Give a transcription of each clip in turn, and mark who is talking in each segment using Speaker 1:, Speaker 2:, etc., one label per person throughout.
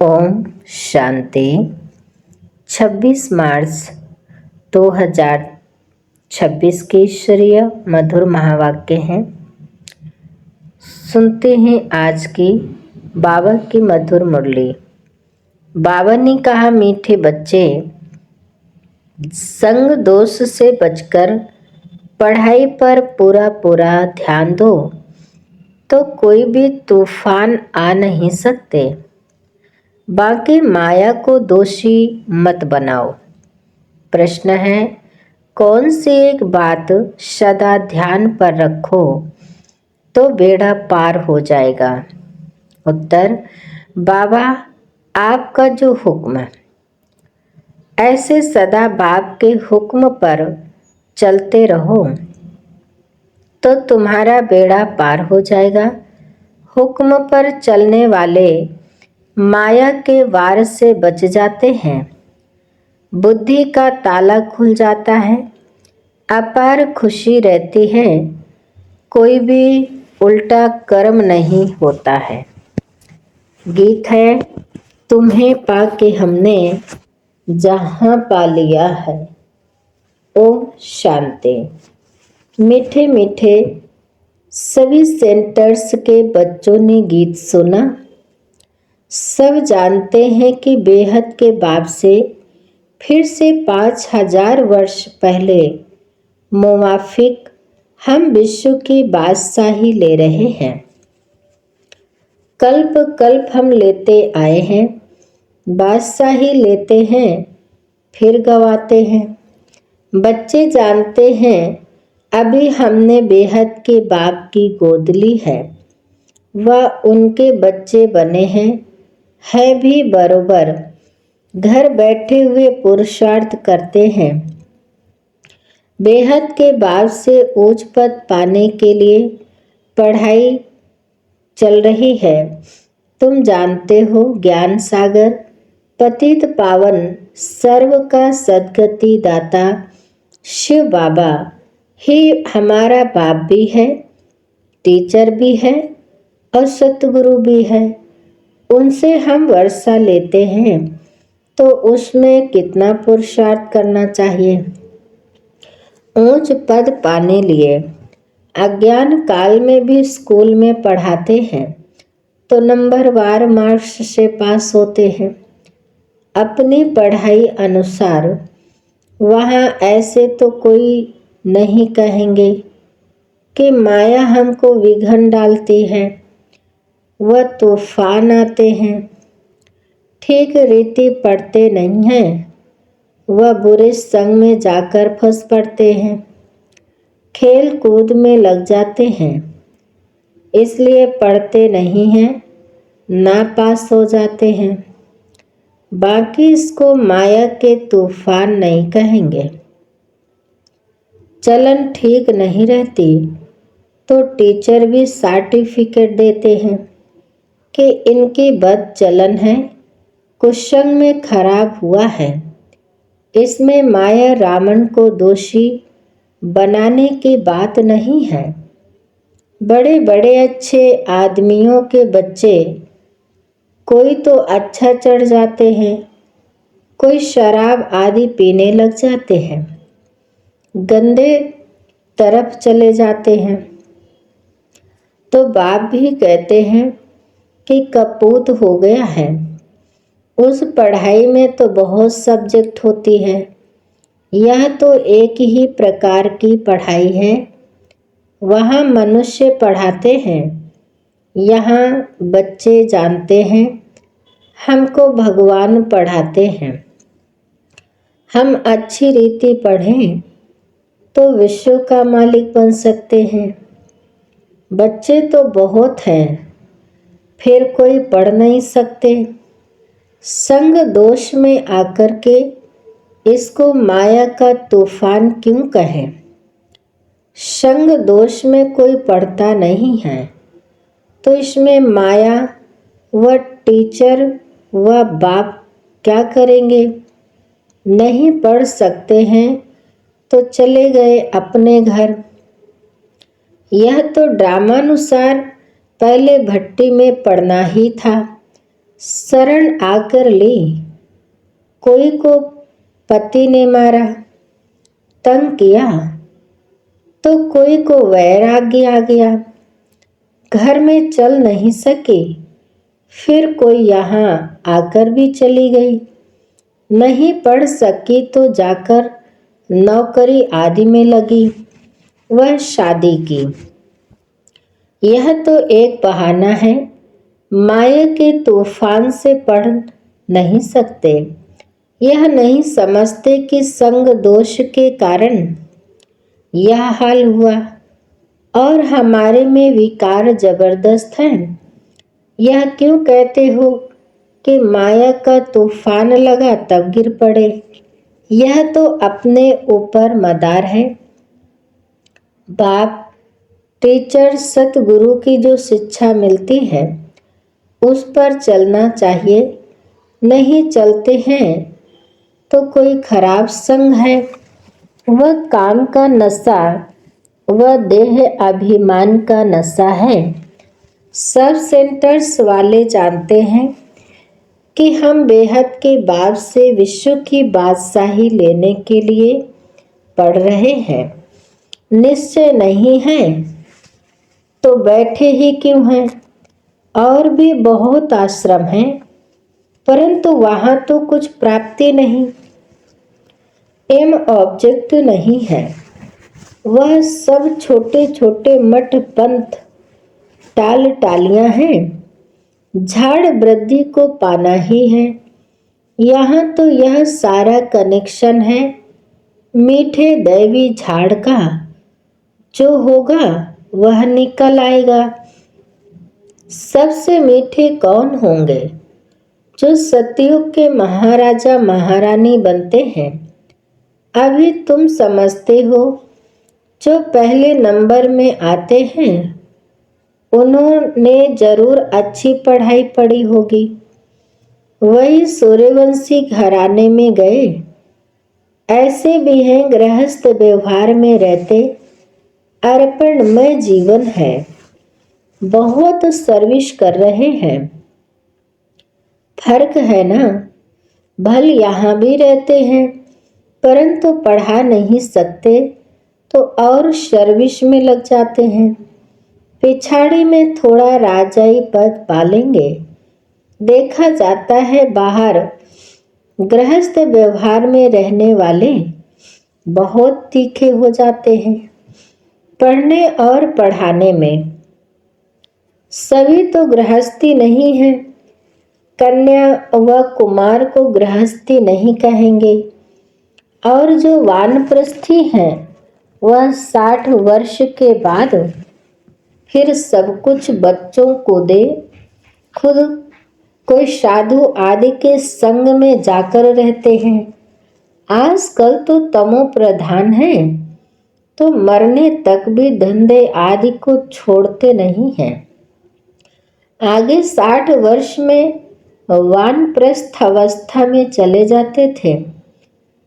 Speaker 1: ओम शांति। 26 मार्च 2026 के ईश्वरीय मधुर महावाक्य हैं। सुनते हैं आज की बाबा की मधुर मुरली। बाबा ने कहा, मीठे बच्चे, संग दोष से बचकर पढ़ाई पर पूरा पूरा ध्यान दो तो कोई भी तूफान आ नहीं सकते। बाकी माया को दोषी मत बनाओ। प्रश्न है, कौन सी एक बात सदा ध्यान पर रखो तो बेड़ा पार हो जाएगा? उत्तर, बाबा आपका जो हुक्म। ऐसे सदा बाप के हुक्म पर चलते रहो तो तुम्हारा बेड़ा पार हो जाएगा। हुक्म पर चलने वाले माया के वार से बच जाते हैं। बुद्धि का ताला खुल जाता है। अपार खुशी रहती है। कोई भी उल्टा कर्म नहीं होता है। गीत है, तुम्हें पाके हमने जहां पा लिया है। ओम शांति। मीठे मीठे सभी सेंटर्स के बच्चों ने गीत सुना। सब जानते हैं कि बेहद के बाप से फिर से 5000 वर्ष पहले मुवाफिक हम विश्व की बादशाही ले रहे हैं। कल्प कल्प हम लेते आए हैं, बादशाही लेते हैं फिर गवाते हैं। बच्चे जानते हैं अभी हमने बेहद के बाप की गोद ली है। वह उनके बच्चे बने हैं, है भी बरोबर। घर बैठे हुए पुरुषार्थ करते हैं। बेहद के बाप से उच्च पद पाने के लिए पढ़ाई चल रही है। तुम जानते हो, ज्ञान सागर पतित पावन सर्व का सद्गति दाता शिव बाबा ही हमारा बाप भी है, टीचर भी है और सतगुरु भी है। उनसे हम वर्षा लेते हैं तो उसमें कितना पुरुषार्थ करना चाहिए। ऊंच पद पाने लिए अज्ञान काल में भी स्कूल में पढ़ाते हैं तो नंबरवार मार्क्स से पास होते हैं। अपनी पढ़ाई अनुसार वहाँ ऐसे तो कोई नहीं कहेंगे कि माया हमको विघन डालती है। वह तूफान आते हैं, ठीक रीति पढ़ते नहीं हैं। वह बुरे संग में जाकर फंस पड़ते हैं, खेल कूद में लग जाते हैं, इसलिए पढ़ते नहीं हैं, नापास हो जाते हैं। बाकी इसको माया के तूफान नहीं कहेंगे। चलन ठीक नहीं रहती तो टीचर भी सर्टिफिकेट देते हैं कि इनकी बद चलन है, कुसंग में खराब हुआ है। इसमें माया रावण को दोषी बनाने की बात नहीं है। बड़े बड़े अच्छे आदमियों के बच्चे कोई तो अच्छा चढ़ जाते हैं, कोई शराब आदि पीने लग जाते हैं, गंदे तरफ चले जाते हैं तो बाप भी कहते हैं कि कपूत हो गया है। उस पढ़ाई में तो बहुत सब्जेक्ट होती है, यह तो एक ही प्रकार की पढ़ाई है। वहाँ मनुष्य पढ़ाते हैं, यहाँ बच्चे जानते हैं हमको भगवान पढ़ाते हैं। हम अच्छी रीति पढ़ें तो विश्व का मालिक बन सकते हैं। बच्चे तो बहुत हैं, फिर कोई पढ़ नहीं सकते। संग दोष में आकर के इसको माया का तूफान क्यों कहें? संग दोष में कोई पढ़ता नहीं है तो इसमें माया व टीचर व बाप क्या करेंगे? नहीं पढ़ सकते हैं तो चले गए अपने घर। यह तो ड्रामानुसार पहले भट्टी में पढ़ना ही था, शरण आकर ली। कोई को पति ने मारा, तंग किया, तो कोई को वैराग्य आ गया, घर में चल नहीं सकी, फिर कोई यहाँ आकर भी चली गई। नहीं पढ़ सकी तो जाकर नौकरी आदि में लगी, वह शादी की। यह तो एक बहाना है, माया के तूफान से पढ़ नहीं सकते। यह नहीं समझते कि संग दोष के कारण यह हाल हुआ और हमारे में विकार जबरदस्त है। यह क्यों कहते हो कि माया का तूफान लगा तब गिर पड़े? यह तो अपने ऊपर मदार है। बाप, टीचर, सतगुरु की जो शिक्षा मिलती है उस पर चलना चाहिए। नहीं चलते हैं तो कोई खराब संग है। वह काम का नशा, वह देह अभिमान का नशा है। सब सेंटर्स वाले जानते हैं कि हम बेहद के बाप से विश्व की बादशाही लेने के लिए पढ़ रहे हैं। निश्चय नहीं है तो बैठे ही क्यों हैं? और भी बहुत आश्रम हैं, परंतु वहाँ तो कुछ प्राप्ति नहीं। एम ऑब्जेक्ट नहीं है। वह सब छोटे छोटे मठ पंथ टाल टालियाँ हैं। झाड़ वृद्धि को पाना ही है। यहाँ तो यह सारा कनेक्शन है मीठे दैवी झाड़ का। जो होगा वह निकल आएगा। सबसे मीठे कौन होंगे? जो सतयुग के महाराजा महारानी बनते हैं। अभी तुम समझते हो जो पहले नंबर में आते हैं उन्होंने जरूर अच्छी पढ़ाई पढ़ी होगी। वही सूर्यवंशी घराने में गए। ऐसे भी हैं गृहस्थ व्यवहार में रहते, अर्पणमय जीवन है, बहुत सर्विस कर रहे हैं। फर्क है ना? भल यहाँ भी रहते हैं परंतु पढ़ा नहीं सकते तो और सर्विस में लग जाते हैं। पिछाड़ी में थोड़ा राजाई पद पालेंगे। देखा जाता है बाहर गृहस्थ व्यवहार में रहने वाले बहुत तीखे हो जाते हैं पढ़ने और पढ़ाने में। सभी तो गृहस्थी नहीं है। कन्या व कुमार को गृहस्थी नहीं कहेंगे। और जो वानप्रस्थी हैं वह 60 वर्ष के बाद फिर सब कुछ बच्चों को दे, खुद कोई साधु आदि के संग में जाकर रहते हैं। आजकल तो तमो प्रधान है तो मरने तक भी धंधे आदि को छोड़ते नहीं हैं। आगे 60 वर्ष में वानप्रस्थ अवस्था में चले जाते थे,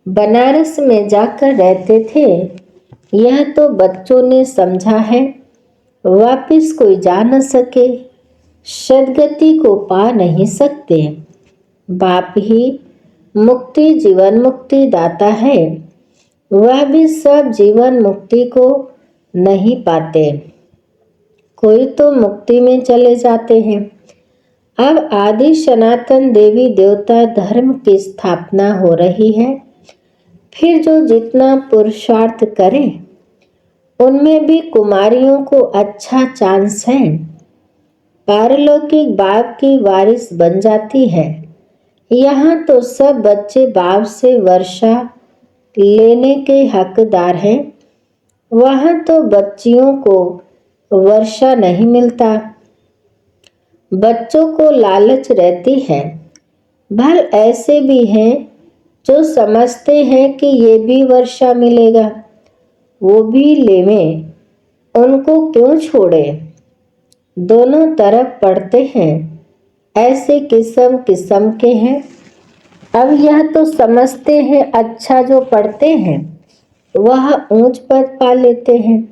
Speaker 1: बनारस में जाकर रहते थे। यह तो बच्चों ने समझा है, वापिस कोई जा न सके, सद्गति को पा नहीं सकते। बाप ही मुक्ति जीवन मुक्ति दाता है, वह भी सब जीवन मुक्ति को नहीं पाते। कोई तो मुक्ति में चले जाते हैं। अब आदि सनातन देवी देवता धर्म की स्थापना हो रही है। फिर जो जितना पुरुषार्थ करे उनमें भी कुमारियों को अच्छा चांस है। पारलौकिक बाप की वारिस बन जाती है। यहाँ तो सब बच्चे बाप से वर्षा लेने के हकदार हैं। वहाँ तो बच्चियों को वर्षा नहीं मिलता। बच्चों को लालच रहती है। भल ऐसे भी हैं जो समझते हैं कि ये भी वर्षा मिलेगा, वो भी लेवें, उनको क्यों छोड़े। दोनों तरफ पढ़ते हैं। ऐसे किस्म किस्म के हैं। अब यह तो समझते हैं अच्छा जो पढ़ते हैं वह ऊंच पद पा लेते हैं,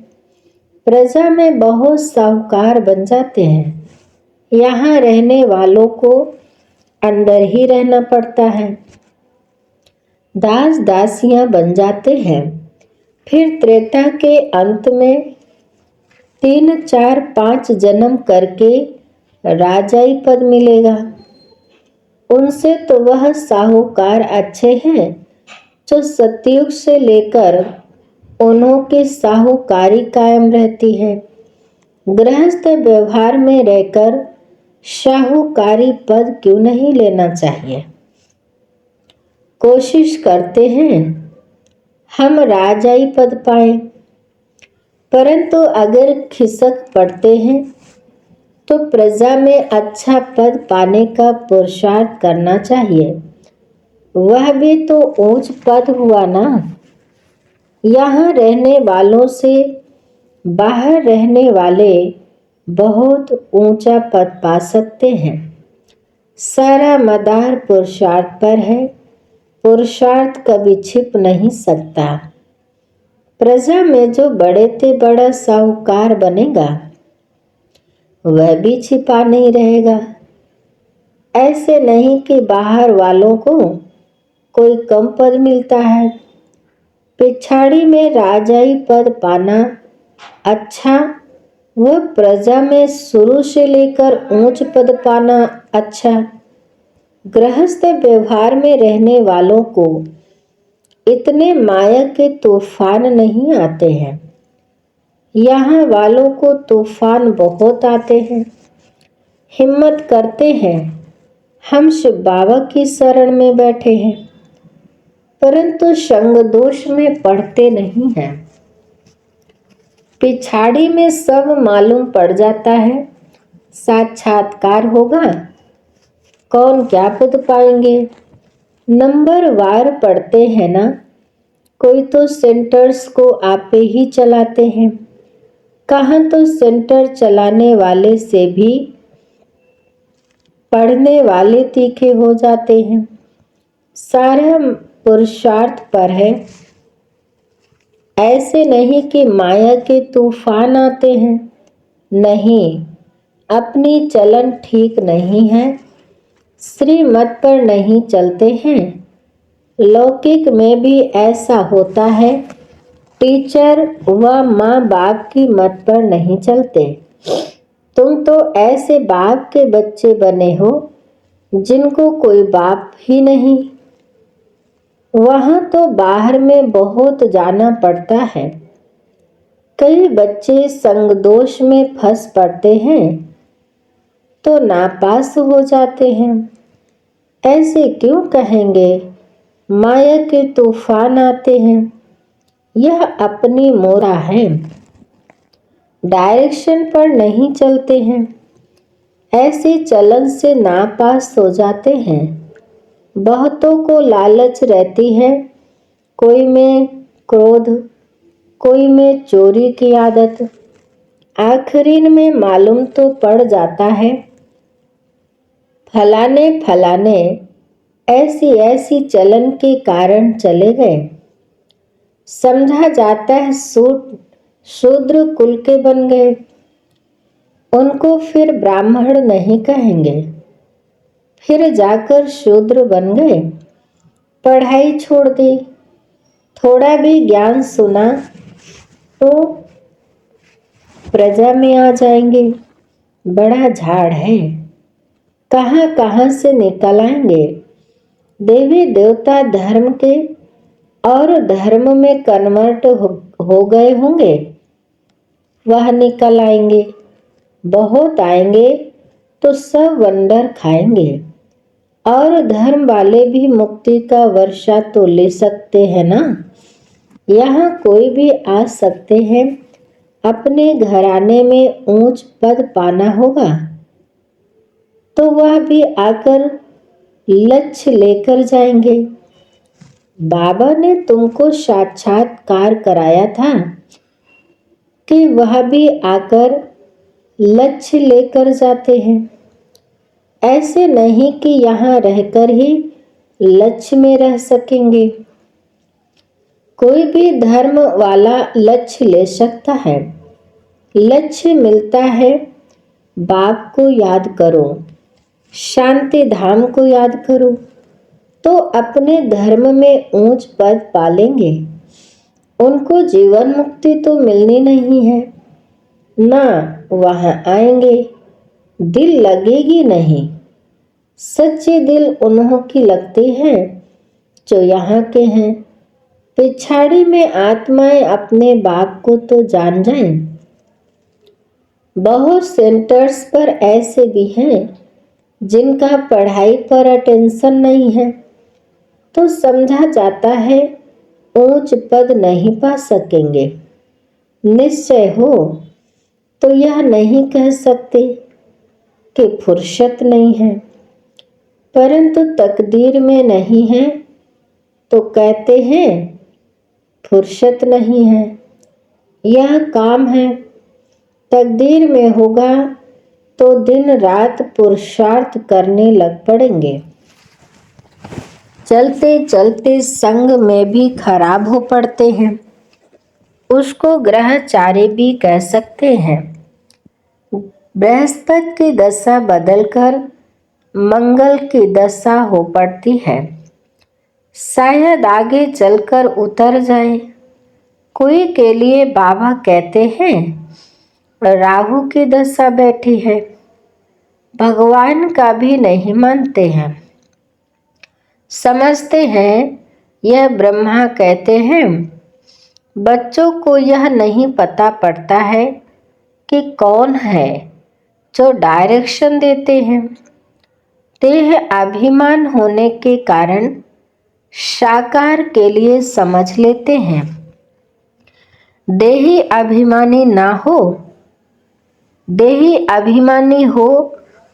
Speaker 1: प्रजा में बहुत साहूकार बन जाते हैं। यहाँ रहने वालों को अंदर ही रहना पड़ता है। दास दासियां बन जाते हैं। फिर त्रेता के अंत में 3, 4, 5 जन्म करके राजाई पद मिलेगा। उनसे तो वह साहूकार अच्छे हैं जो सतयुग से लेकर उन्हों की साहूकारी कायम रहती है। गृहस्थ व्यवहार में रहकर साहूकारी पद क्यों नहीं लेना चाहिए? कोशिश करते हैं हम राजाई पद पाएं, परंतु अगर खिसक पड़ते हैं तो प्रजा में अच्छा पद पाने का पुरुषार्थ करना चाहिए। वह भी तो ऊंच पद हुआ ना। यहाँ रहने वालों से बाहर रहने वाले बहुत ऊंचा पद पा सकते हैं। सारा मदार पुरुषार्थ पर है। पुरुषार्थ कभी छिप नहीं सकता। प्रजा में जो बड़े से बड़ा साहूकार बनेगा वह भी छिपा नहीं रहेगा। ऐसे नहीं कि बाहर वालों को कोई कम पद मिलता है। पिछाड़ी में राजाई पद पाना अच्छा, वह प्रजा में शुरू से लेकर ऊंच पद पाना अच्छा। गृहस्थ व्यवहार में रहने वालों को इतने माया के तूफान नहीं आते हैं। यहाँ वालों को तूफान बहुत आते हैं। हिम्मत करते हैं हम शिव बाबा की शरण में बैठे हैं, परंतु संग दोष में पड़ते नहीं हैं। पिछाड़ी में सब मालूम पड़ जाता है। साक्षात्कार होगा, कौन क्या पद पाएंगे। नंबर वार पढ़ते हैं ना। कोई तो सेंटर्स को आपे ही चलाते हैं। कहाँ तो सेंटर चलाने वाले से भी पढ़ने वाले तीखे हो जाते हैं। सारा पुरुषार्थ पर है। ऐसे नहीं कि माया के तूफान आते हैं। नहीं, अपनी चलन ठीक नहीं है। श्रीमत पर नहीं चलते हैं। लौकिक में भी ऐसा होता है। टीचर व माँ बाप की मत पर नहीं चलते। तुम तो ऐसे बाप के बच्चे बने हो जिनको कोई बाप ही नहीं। वहाँ तो बाहर में बहुत जाना पड़ता है। कई बच्चे संग दोष में फंस पड़ते हैं तो नापास हो जाते हैं। ऐसे क्यों कहेंगे? माया के तूफान आते हैं। यह अपनी मोरा है, डायरेक्शन पर नहीं चलते हैं। ऐसे चलन से नापास हो जाते हैं। बहुतों को लालच रहती है। कोई में क्रोध, कोई में चोरी की आदत। आखिरीन में मालूम तो पड़ जाता है फलाने फलाने ऐसी ऐसी चलन के कारण चले गए। समझा जाता है शूद्र कुल के बन गए। उनको फिर ब्राह्मण नहीं कहेंगे। फिर जाकर शूद्र बन गए। पढ़ाई छोड़ दी। थोड़ा भी ज्ञान सुना तो प्रजा में आ जाएंगे। बड़ा झाड़ है, कहाँ कहाँ से निकल आएंगे। देवी देवता धर्म के और धर्म में कन्वर्ट हो गए होंगे, वह निकल आएंगे। बहुत आएंगे तो सब वंडर खाएंगे। और धर्म वाले भी मुक्ति का वर्षा तो ले सकते हैं ना। यहाँ कोई भी आ सकते हैं। अपने घराने में ऊंच पद पाना होगा तो वह भी आकर लक्ष्य लेकर जाएंगे। बाबा ने तुमको साक्षात्कार कराया था कि वह भी आकर लक्ष्य लेकर जाते हैं। ऐसे नहीं कि यहाँ रहकर ही लक्ष्य में रह सकेंगे। कोई भी धर्म वाला लक्ष्य ले सकता है। लक्ष्य मिलता है, बाप को याद करो। शांति धाम को याद करो तो अपने धर्म में ऊंच पद पालेंगे। उनको जीवन मुक्ति तो मिलनी नहीं है, ना वहां आएंगे, दिल लगेगी नहीं। सच्चे दिल उन्हों की लगते हैं जो यहाँ के हैं। पिछाड़ी में आत्माएं अपने बाप को तो जान जाएं। बहुत सेंटर्स पर ऐसे भी हैं जिनका पढ़ाई पर अटेंशन नहीं है, तो समझा जाता है ऊंच पद नहीं पा सकेंगे। निश्चय हो तो यह नहीं कह सकते कि फुर्सत नहीं है, परंतु तकदीर में नहीं है तो कहते हैं फुर्सत नहीं है। यह काम है, तकदीर में होगा तो दिन रात पुरुषार्थ करने लग पड़ेंगे। चलते चलते संग में भी खराब हो पड़ते हैं, उसको ग्रहचार्य भी कह सकते हैं। बृहस्पति की दशा बदलकर मंगल की दशा हो पड़ती है, शायद आगे चलकर उतर जाए। कोई के लिए बाबा कहते हैं राहु की दशा बैठी है, भगवान का भी नहीं मानते हैं, समझते हैं यह ब्रह्मा कहते हैं। बच्चों को यह नहीं पता पड़ता है कि कौन है जो डायरेक्शन देते हैं। देह अभिमान होने के कारण साकार के लिए समझ लेते हैं। देही अभिमानी ना हो, देही अभिमानी हो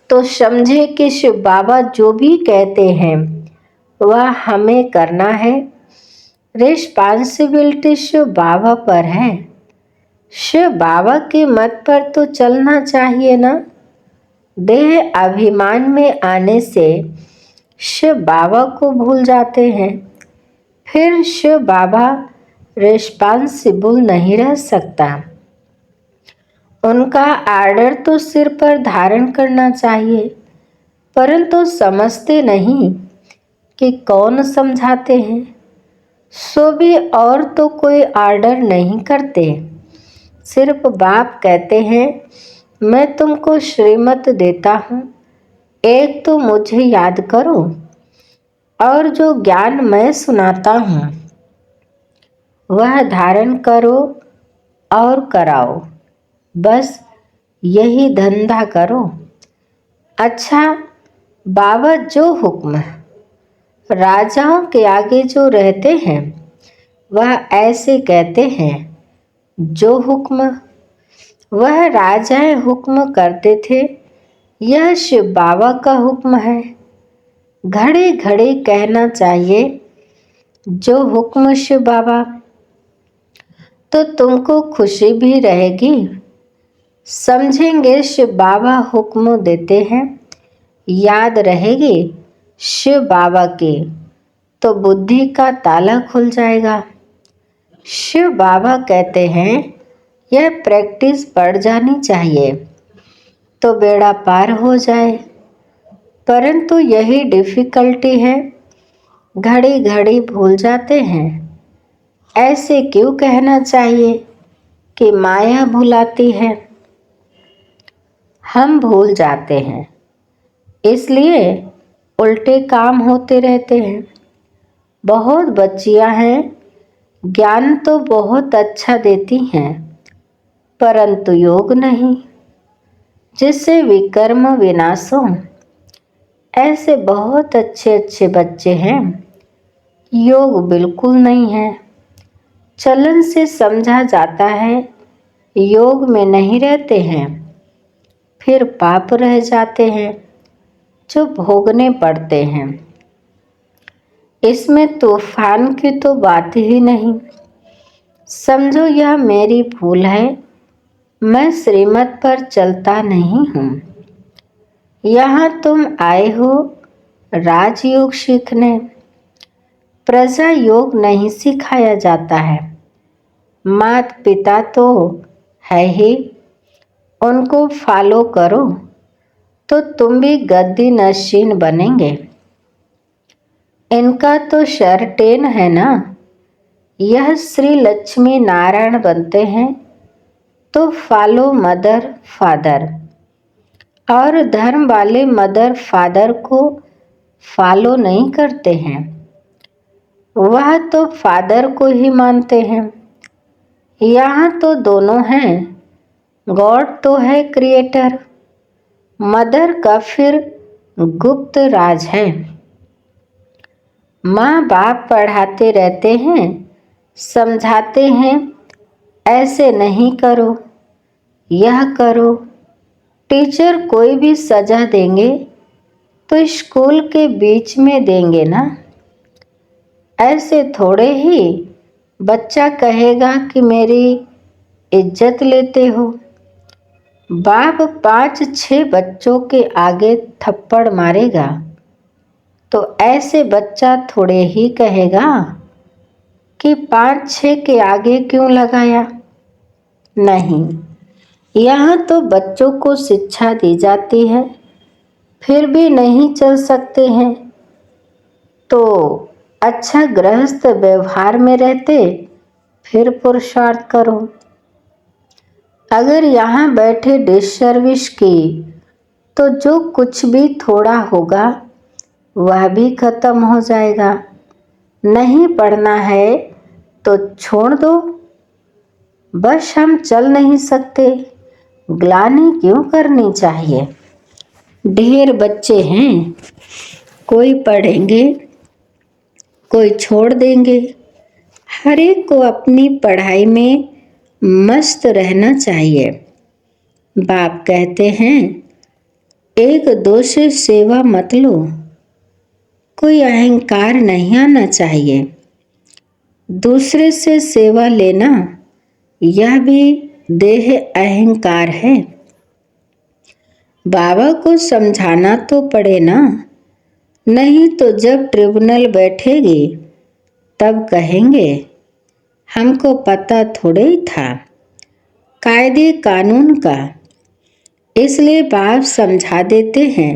Speaker 1: तो समझे कि शिव बाबा जो भी कहते हैं वह हमें करना है। रिस्पॉन्सिबिलिटी शिव बाबा पर है, शिव बाबा के मत पर तो चलना चाहिए ना। देह अभिमान में आने से शिव बाबा को भूल जाते हैं, फिर शिव बाबा रिस्पॉन्सिबल नहीं रह सकता। उनका आर्डर तो सिर पर धारण करना चाहिए, परंतु समझते नहीं कि कौन समझाते हैं। सो भी और तो कोई आर्डर नहीं करते, सिर्फ बाप कहते हैं मैं तुमको श्रीमत देता हूँ, एक तो मुझे याद करो और जो ज्ञान मैं सुनाता हूँ वह धारण करो और कराओ, बस यही धंधा करो। अच्छा, बाबा जो हुक्म राजाओं के आगे जो रहते हैं वह ऐसे कहते हैं, जो हुक्म वह राजाएं हुक्म करते थे यह शिव बाबा का हुक्म है। घड़े घड़े कहना चाहिए जो हुक्म शिव बाबा, तो तुमको खुशी भी रहेगी। समझेंगे शिव बाबा हुक्म देते हैं, याद रहेगी शिव बाबा की, तो बुद्धि का ताला खुल जाएगा। शिव बाबा कहते हैं यह प्रैक्टिस बढ़ जानी चाहिए तो बेड़ा पार हो जाए, परंतु यही डिफिकल्टी है, घड़ी घड़ी भूल जाते हैं। ऐसे क्यों कहना चाहिए कि माया भुलाती है, हम भूल जाते हैं, इसलिए उल्टे काम होते रहते हैं। बहुत बच्चियां हैं, ज्ञान तो बहुत अच्छा देती हैं, परंतु योग नहीं, जिससे विकर्म विनाश हो। ऐसे बहुत अच्छे अच्छे बच्चे हैं, योग बिल्कुल नहीं है। चलन से समझा जाता है योग में नहीं रहते हैं, फिर पाप रह जाते हैं जो भोगने पड़ते हैं। इसमें तूफान की तो बात ही नहीं। समझो यह मेरी भूल है, मैं श्रीमत पर चलता नहीं हूँ। यहाँ तुम आए हो राजयोग सीखने, प्रजा योग नहीं सिखाया जाता है। माता पिता तो है ही, उनको फॉलो करो, तो तुम भी गद्दी नशीन बनेंगे। इनका तो शर्टेन है ना। यह श्री लक्ष्मी नारायण बनते हैं तो फॉलो मदर फादर, और धर्म वाले मदर फादर को फॉलो नहीं करते हैं, वह तो फादर को ही मानते हैं। यहाँ तो दोनों हैं। गॉड तो है क्रिएटर, मदर का फिर गुप्त राज है। माँ बाप पढ़ाते रहते हैं, समझाते हैं, ऐसे नहीं करो, यह करो। टीचर कोई भी सजा देंगे तो स्कूल के बीच में देंगे ना। ऐसे थोड़े ही बच्चा कहेगा कि मेरी इज्जत लेते हो। बाप 5-6 बच्चों के आगे थप्पड़ मारेगा तो ऐसे बच्चा थोड़े ही कहेगा कि 5-6 के आगे क्यों लगाया। नहीं, यहाँ तो बच्चों को शिक्षा दी जाती है, फिर भी नहीं चल सकते हैं तो अच्छा गृहस्थ व्यवहार में रहते फिर पुरुषार्थ करो। अगर यहाँ बैठे डिससर्विस की तो जो कुछ भी थोड़ा होगा वह भी खत्म हो जाएगा। नहीं पढ़ना है तो छोड़ दो। बस हम चल नहीं सकते, ग्लानि क्यों करनी चाहिए। ढेर बच्चे हैं, कोई पढ़ेंगे कोई छोड़ देंगे। हर एक को अपनी पढ़ाई में मस्त रहना चाहिए। बाप कहते हैं एक दो से सेवा मत लो, कोई अहंकार नहीं आना चाहिए। दूसरे से सेवा लेना यह भी देह अहंकार है। बाबा को समझाना तो पड़े ना, नहीं तो जब ट्रिब्यूनल बैठेगी तब कहेंगे हमको पता थोड़े ही था कायदे कानून का, इसलिए बाप समझा देते हैं,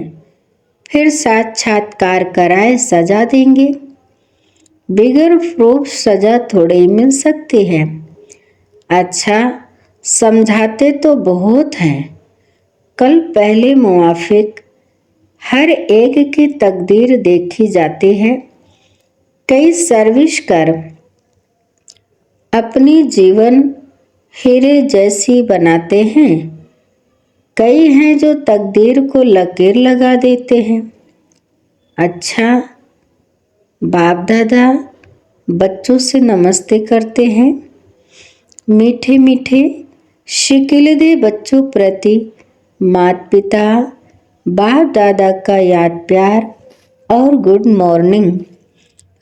Speaker 1: फिर साक्षात्कार कराए सजा देंगे। बिगर प्रूफ सजा थोड़े ही मिल सकती है। अच्छा समझाते तो बहुत हैं, कल पहले मुआफिक हर एक की तकदीर देखी जाती है। कई सर्विस कर अपनी जीवन हीरे जैसी बनाते हैं, कई हैं जो तकदीर को लकीर लगा देते हैं। अच्छा बाप दादा बच्चों से नमस्ते करते हैं, मीठे मीठे शिकिल दे बच्चों प्रति माता पिता बाप दादा का याद प्यार और गुड मॉर्निंग।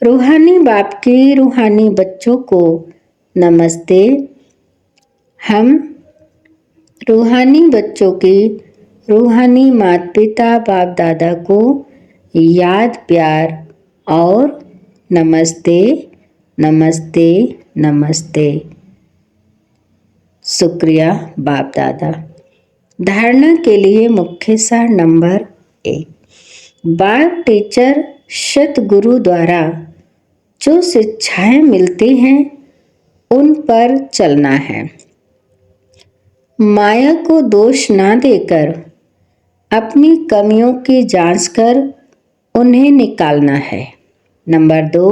Speaker 1: रूहानी बाप की रूहानी बच्चों को नमस्ते। हम रूहानी बच्चों की रूहानी माता पिता बाप दादा को याद प्यार और नमस्ते नमस्ते नमस्ते। शुक्रिया बाप दादा। धारणा के लिए मुख्य सार नंबर 1, बाप टीचर सतगुरु द्वारा जो शिक्षाएं मिलती हैं उन पर चलना है। माया को दोष ना देकर अपनी कमियों की जांच कर उन्हें निकालना है। नंबर 2,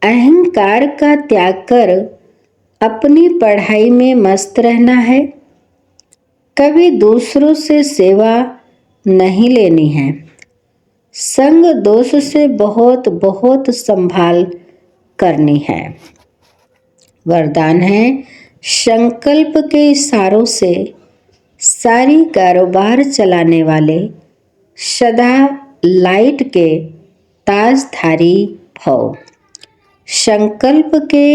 Speaker 1: अहंकार का त्याग कर अपनी पढ़ाई में मस्त रहना है। कभी दूसरों से सेवा नहीं लेनी है। संग दोष से बहुत बहुत संभाल करनी है। वरदान है संकल्प के इशारों से सारी कारोबार चलाने वाले सदा लाइट के ताजधारी भव। संकल्प के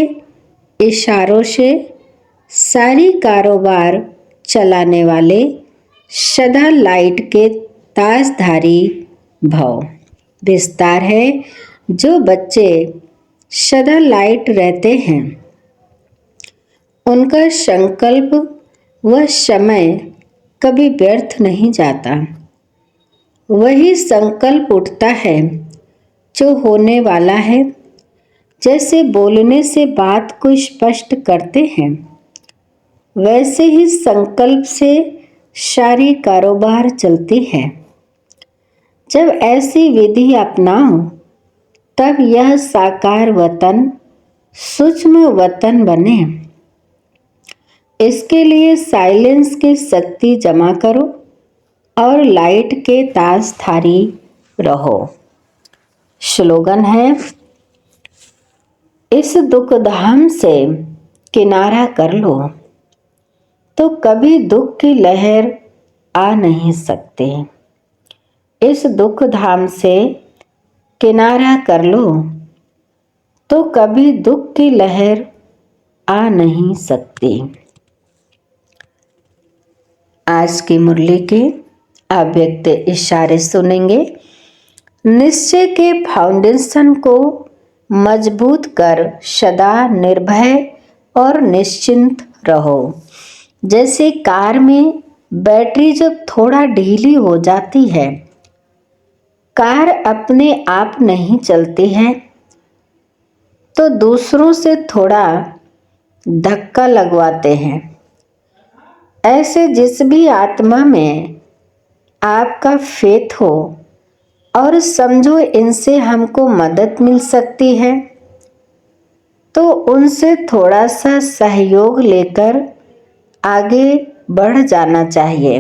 Speaker 1: इशारों से सारी कारोबार चलाने वाले सदा लाइट के ताजधारी भव। विस्तार है जो बच्चे सदा लाइट रहते हैं उनका संकल्प व समय कभी व्यर्थ नहीं जाता। वही संकल्प उठता है जो होने वाला है। जैसे बोलने से बात को स्पष्ट करते हैं, वैसे ही संकल्प से सारी कारोबार चलती है। जब ऐसी विधि अपनाओ तब यह साकार वतन सूक्ष्म वतन बने। इसके लिए साइलेंस की शक्ति जमा करो और लाइट के ताजधारी रहो। स्लोगन है, इस दुखधाम से किनारा कर लो तो कभी दुख की लहर आ नहीं सकती। इस दुख धाम से किनारा कर लो तो कभी दुख की लहर आ नहीं सकती। आज की मुरली के अव्यक्त इशारे सुनेंगे। निश्चय के फाउंडेशन को मजबूत कर सदा निर्भय और निश्चिंत रहो। जैसे कार में बैटरी जब थोड़ा ढीली हो जाती है, कार अपने आप नहीं चलती है तो दूसरों से थोड़ा धक्का लगवाते हैं। ऐसे जिस भी आत्मा में आपका फेथ हो और समझो इनसे हमको मदद मिल सकती है, तो उनसे थोड़ा सा सहयोग लेकर आगे बढ़ जाना चाहिए।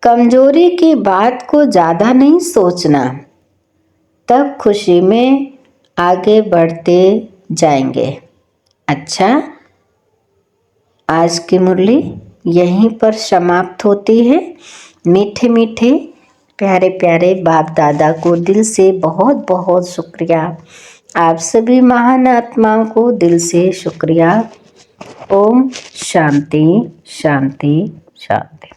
Speaker 1: कमजोरी की बात को ज़्यादा नहीं सोचना, तब खुशी में आगे बढ़ते जाएंगे। अच्छा, आज की मुरली यहीं पर समाप्त होती है। मीठे मीठे प्यारे प्यारे बाप दादा को दिल से बहुत बहुत शुक्रिया। आप सभी महान आत्माओं को दिल से शुक्रिया। ओम शांति शांति शांति।